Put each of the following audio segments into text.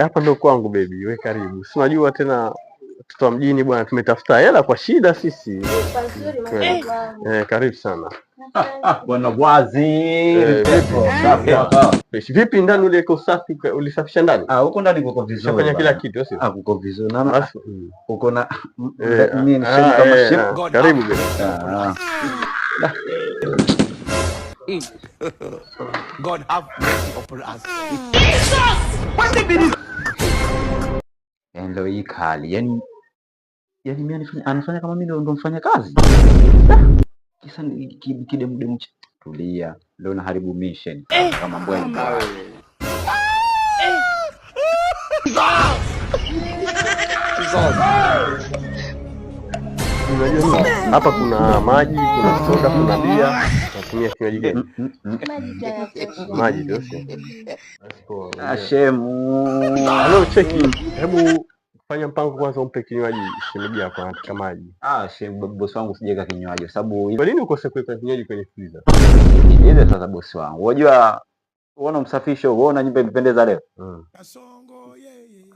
Hapa ndo kwangu baby, we karibu. Si unajua tena mtoto wa mjini bwana, tumetafuta hela kwa shida sisi. Karibu sana. Bwana Bwazi. Vipi ndani ule uko safi, ulisafisha ndani? Huko ndani kuko vizuri. Unafanya kila kitu sio? Kuko vizuri. Na uko na mimi ni kama chef. Karibu baby. God have mercy upon us. Ndio hii kali. Yaani mimi anafanya kama mimi ndo mfanya kazi. Kisa kidemu tulia. Leo na haribu mission kama mbwembwe. Unajua hapa kuna maji, kuna soda, kuna bia. Natumia kinywaji gani? Maji ndio sio? Shemu. Halo cheki. Hebu fanya mpango kwanza, umpe kinywaji shemeji yako anataka maji. Shemu bosi wangu sijaweka kinywaji sababu kwa nini ukose kuweka kinywaji kwenye freezer? Ile sasa bosi wangu. Unajua uona msafisho, uona nyumba imependeza leo.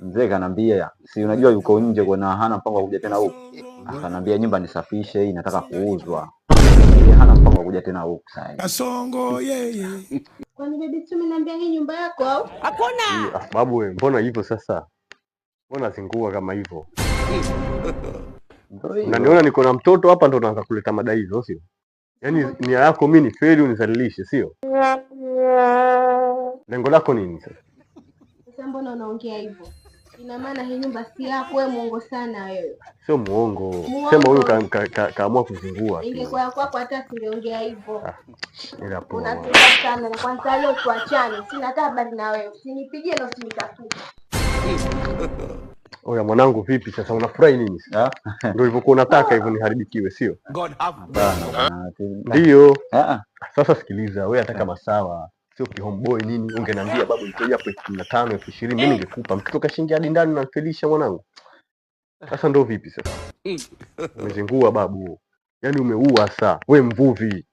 Mzee kanambia, si unajua yuko nje kwa hana mpango wa kuja tena huku. Akanambia nyumba nisafishe, hii nataka kuuzwa. Hana mpango wa kuja tena huku sasa. Kasongo yeye. Kwani baby tu umeniambia hii nyumba yako au? Hakuna. Babu wewe, mbona hivyo sasa? Mbona zingua kama hivyo? Unaniona niko na mtoto hapa ndo naanza kuleta madai hizo sio? Yaani nia yako mimi ni feli unizalilishe sio? Lengo lako nini sasa? Sasa mbona unaongea hivyo? Ina maana hii nyumba si yako, wewe muongo sana wewe. Sio muongo. Sema huyu kaamua kuzingua. Ingekuwa yako hata singeongea hivyo. Ila poa. Unataka sana na kwanza leo tuachane. Sina hata habari na wewe. Usinipigie na usinitafute. Oya mwanangu vipi sasa unafurahi nini sasa? Ndio hivyo unataka hivyo niharibikiwe sio? God have Ndio. Sasa sikiliza, wewe hata kama sawa sio homeboy nini, ungeniambia babu nitoja hapo 15 20 mimi ningekupa. Mkitoka shilingi hadi ndani nafelisha mwanangu. Sasa ndio vipi sasa? Umezingua babu. Yaani umeua saa. Wewe mvuvi.